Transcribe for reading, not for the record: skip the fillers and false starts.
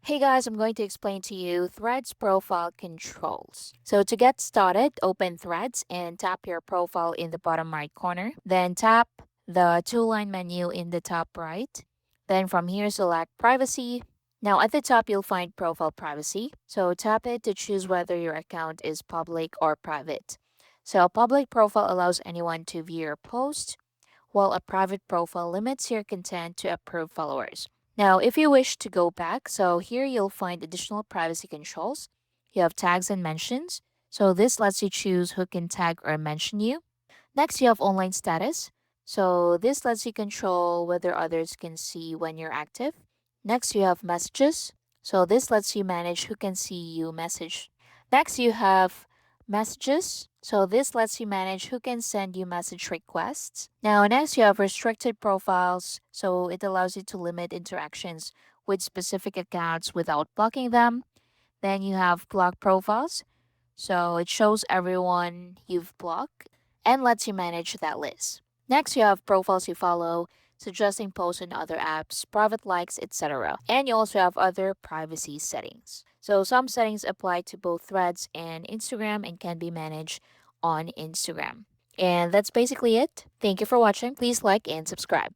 Hey guys, I'm going to explain to you Threads profile controls. So to get started, open Threads and tap your profile in the bottom right corner. Then tap the two-line menu in the top right. Then from here, select Privacy. Now at the top, you'll find Profile Privacy. So tap it to choose whether your account is public or private. So a public profile allows anyone to view your post, while a private profile limits your content to approved followers. Now, if you wish to go back, so here you'll find additional privacy controls. You have tags and mentions. So this lets you choose who can tag or mention you. Next, you have online status. So this lets you control whether others can see when you're active. Next, you have messages. So this lets you manage who can see you message. Next, you have messages. So this lets you manage who can send you message requests. Now, next, you have restricted profiles. So it allows you to limit interactions with specific accounts without blocking them. Then you have block profiles. So it shows everyone you've blocked and lets you manage that list. Next, you have profiles you follow, suggesting posts on other apps, private likes, etc. And you also have other privacy settings. So some settings apply to both Threads and Instagram and can be managed on Instagram. And that's basically it. Thank you for watching. Please like and subscribe.